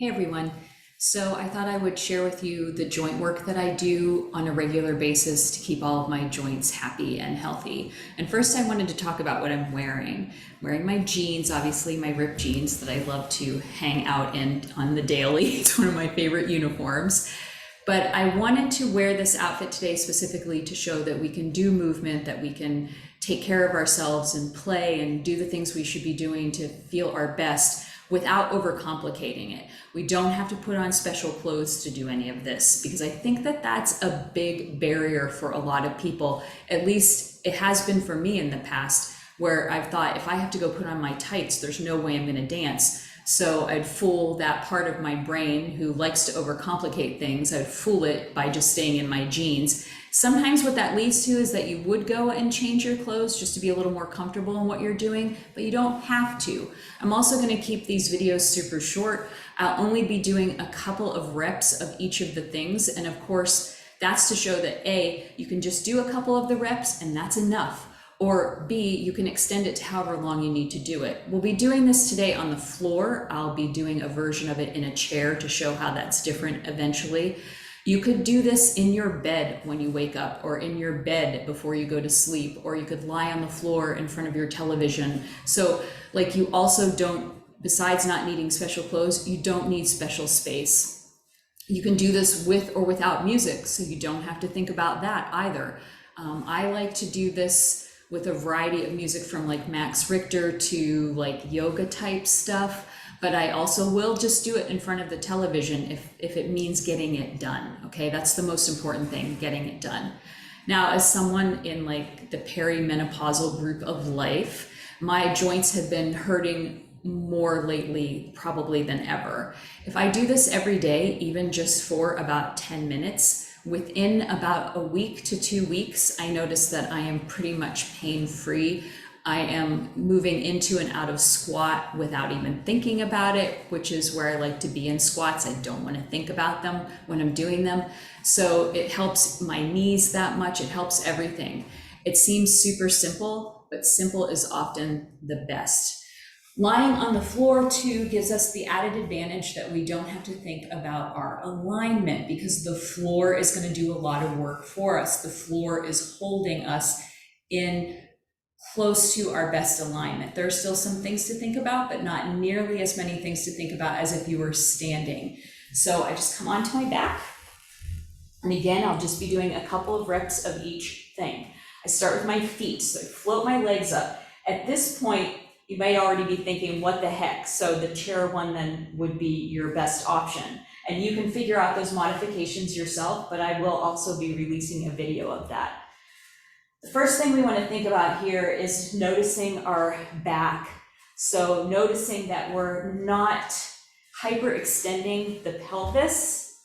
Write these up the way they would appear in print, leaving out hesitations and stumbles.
Hey everyone. So I thought I would share with you the joint work that I do on a regular basis to keep all of my joints happy and healthy. And first I wanted to talk about what I'm wearing. I'm wearing my jeans, obviously my ripped jeans that I love to hang out in on the daily. It's one of my favorite uniforms. But I wanted to wear this outfit today specifically to show that we can do movement, that we can take care of ourselves and play and do the things we should be doing to feel our best without overcomplicating it. We don't have to put on special clothes to do any of this, because I think that that's a big barrier for a lot of people. At least it has been for me in the past, where I've thought if I have to go put on my tights, there's no way I'm gonna dance. So I'd fool that part of my brain who likes to overcomplicate things. I'd fool it by just staying in my jeans. Sometimes what that leads to is that you would go and change your clothes just to be a little more comfortable in what you're doing, but you don't have to. I'm also going to keep these videos super short. I'll only be doing a couple of reps of each of the things. And of course, that's to show that A, you can just do a couple of the reps and that's enough. Or B, you can extend it to however long you need to do it. We'll be doing this today on the floor. I'll be doing a version of it in a chair to show how that's different eventually. You could do this in your bed when you wake up, or in your bed before you go to sleep, or you could lie on the floor in front of your television. So like you also don't, besides not needing special clothes, you don't need special space. You can do this with or without music, so you don't have to think about that either. I like to do this with a variety of music from like Max Richter to like yoga type stuff. But I also will just do it in front of the television if it means getting it done, okay? That's the most important thing, getting it done. Now, as someone in like the perimenopausal group of life, my joints have been hurting more lately probably than ever. If I do this every day, even just for about 10 minutes, within about a week to 2 weeks, I notice that I am pretty much pain-free. I am moving into and out of squat without even thinking about it, which is where I like to be in squats. I don't want to think about them when I'm doing them. So it helps my knees that much. It helps everything. It seems super simple, but simple is often the best. Lying on the floor too gives us the added advantage that we don't have to think about our alignment, because the floor is going to do a lot of work for us. The floor is holding us in close to our best alignment. There are still some things to think about, but not nearly as many things to think about as if you were standing. So I just come onto my back. And again, I'll just be doing a couple of reps of each thing. I start with my feet, so I float my legs up. At this point, you might already be thinking, what the heck? So the chair one then would be your best option. And you can figure out those modifications yourself, but I will also be releasing a video of that. The first thing we want to think about here is noticing our back. So noticing that we're not hyperextending the pelvis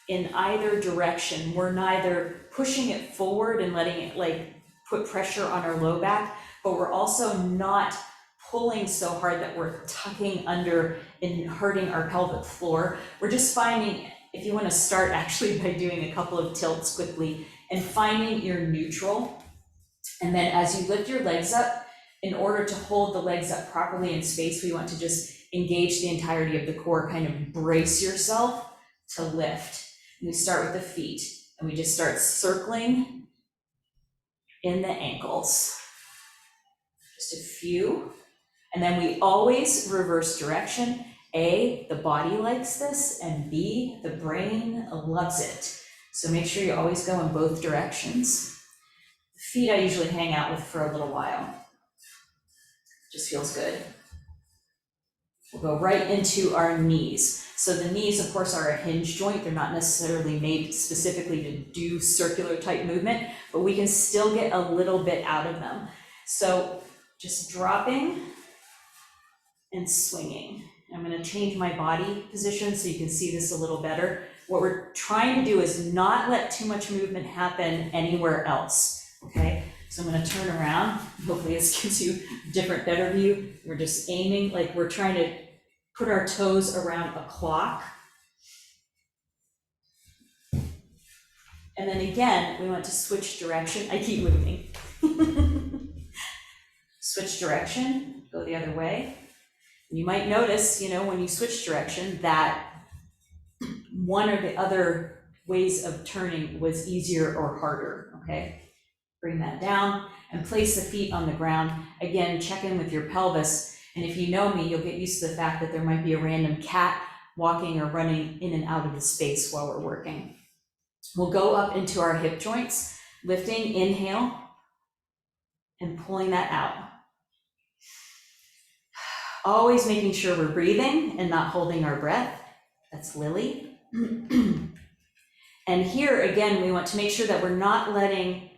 in either direction. We're neither pushing it forward and letting it like put pressure on our low back, but we're also not pulling so hard that we're tucking under and hurting our pelvic floor. We're just finding, if you want to start actually by doing a couple of tilts quickly and finding your neutral. And then as you lift your legs up, in order to hold the legs up properly in space, we want to just engage the entirety of the core, kind of brace yourself to lift. And we start with the feet, and we just start circling in the ankles. Just a few. And then we always reverse direction. A, the body likes this, and B, the brain loves it. So make sure you always go in both directions. Feet I usually hang out with for a little while. Just feels good. We'll go right into our knees. So the knees, of course, are a hinge joint. They're not necessarily made specifically to do circular type movement, but we can still get a little bit out of them. So just dropping and swinging. I'm going to change my body position so you can see this a little better. What we're trying to do is not let too much movement happen anywhere else. Okay, so I'm going to turn around. Hopefully this gives you a different, better view. We're just aiming like we're trying to put our toes around a clock. And then again, we want to switch direction. I keep moving. Switch direction, go the other way. You might notice, when you switch direction, that one or the other ways of turning was easier or harder, okay? Bring that down and place the feet on the ground. Again, check in with your pelvis. And if you know me, you'll get used to the fact that there might be a random cat walking or running in and out of the space while we're working. We'll go up into our hip joints, lifting, inhale, and pulling that out. Always making sure we're breathing and not holding our breath. That's Lily. And here, again, we want to make sure that we're not letting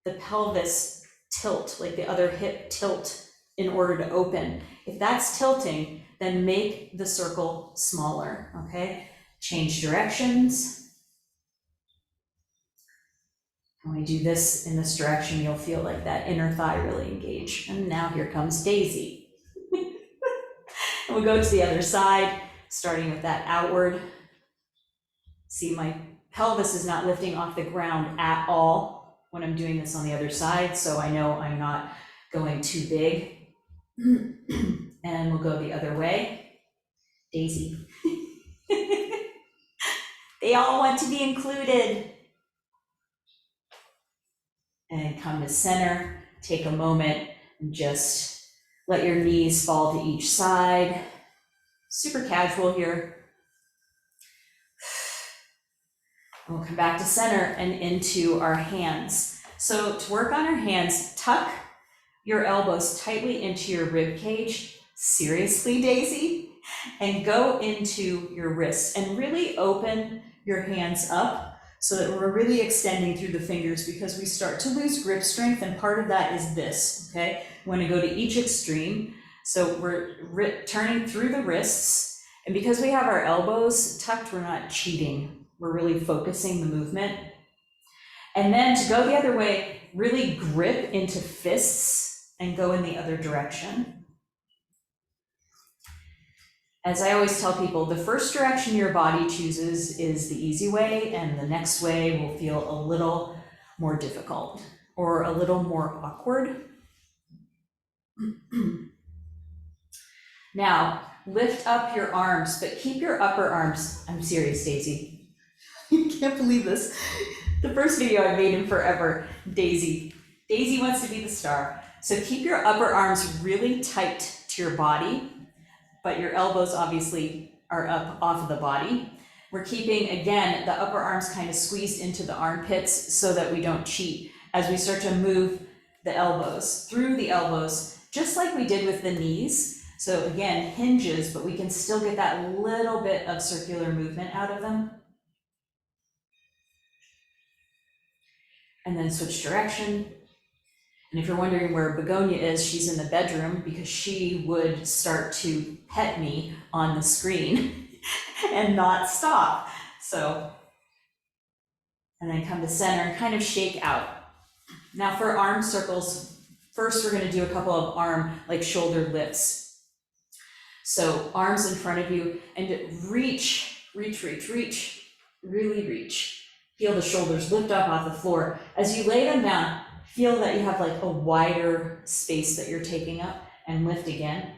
the pelvis tilt, like the other hip tilt in order to open. If that's tilting, then make the circle smaller, okay? Change directions. When we do this in this direction, you'll feel like that inner thigh really engage. And now here comes Daisy. And we'll go to the other side, starting with that outward. See, my pelvis is not lifting off the ground at all when I'm doing this on the other side, so I know I'm not going too big. And we'll go the other way. Daisy. They all want to be included. And come to center, take a moment, and just let your knees fall to each side. Super casual here. And we'll come back to center and into our hands. So to work on our hands, tuck your elbows tightly into your rib cage. Seriously, Daisy? And go into your wrists and really open your hands up so that we're really extending through the fingers, because we start to lose grip strength, and part of that is this, okay? We want to go to each extreme. So we're turning through the wrists, and because we have our elbows tucked, we're not cheating. We're really focusing the movement. And then to go the other way, really grip into fists and go in the other direction. As I always tell people, the first direction your body chooses is the easy way, and the next way will feel a little more difficult or a little more awkward. Now, lift up your arms, but keep your upper arms. I'm serious, Daisy. You can't believe this. The first video I've made in forever, Daisy. Daisy wants to be the star. So keep your upper arms really tight to your body, but your elbows obviously are up off of the body. We're keeping, again, the upper arms kind of squeezed into the armpits so that we don't cheat as we start to move the elbows through the elbows, just like we did with the knees. So again, hinges, but we can still get that little bit of circular movement out of them. And then switch direction. And if you're wondering where Begonia is, she's in the bedroom because she would start to pet me on the screen and not stop. So, and then come to center and kind of shake out. Now for arm circles, first we're going to do a couple of arm, like shoulder lifts. So arms in front of you and reach, really reach. Feel the shoulders lift up off the floor. As you lay them down, feel that you have like a wider space that you're taking up, and lift again.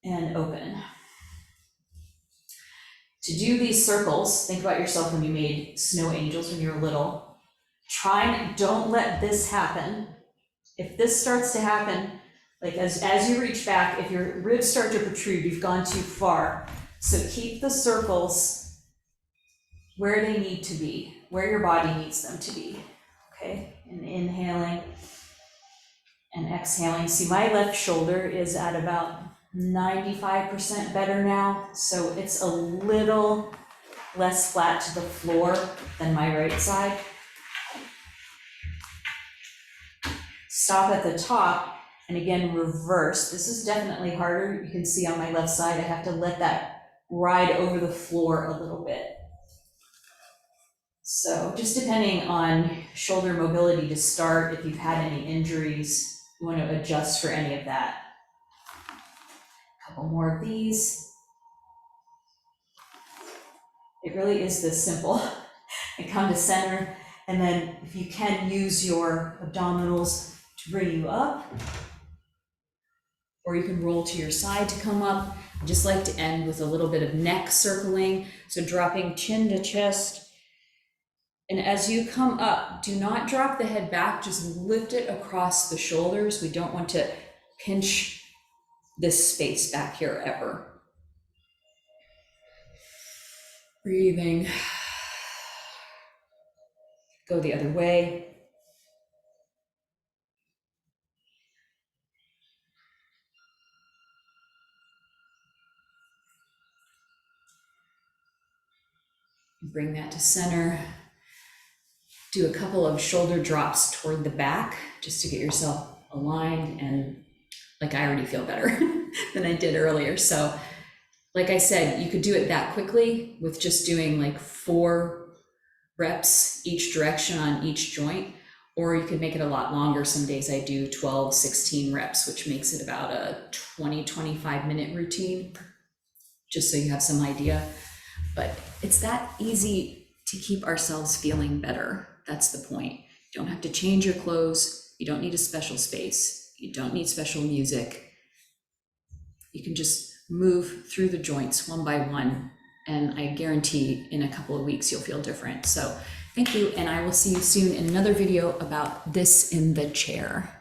And open. To do these circles, think about yourself when you made snow angels when you were little. Don't let this happen. If this starts to happen, like as you reach back, if your ribs start to protrude, you've gone too far. So keep the circles where they need to be, where your body needs them to be, okay? And inhaling and exhaling. See, my left shoulder is at about 95% better now, so it's a little less flat to the floor than my right side. Stop at the top, and again, reverse. This is definitely harder. You can see on my left side, I have to let that ride over the floor a little bit. So just depending on shoulder mobility to start, if you've had any injuries, you want to adjust for any of that. A couple more of these. It really is this simple. And come to center, and then if you can, use your abdominals to bring you up, or you can roll to your side to come up. I just like to end with a little bit of neck circling. So dropping chin to chest. And as you come up, do not drop the head back, just lift it across the shoulders. We don't want to pinch this space back here ever. Breathing. Go the other way. Bring that to center. Do a couple of shoulder drops toward the back just to get yourself aligned, and like I already feel better than I did earlier. So like I said, you could do it that quickly with just doing like 4 reps each direction on each joint, or you could make it a lot longer. Some days I do 12, 16 reps, which makes it about a 20-25 minute routine, just so you have some idea. But it's that easy to keep ourselves feeling better. That's the point. You don't have to change your clothes. You don't need a special space. You don't need special music. You can just move through the joints one by one, and I guarantee in a couple of weeks you'll feel different. So thank you, and I will see you soon in another video about this in the chair.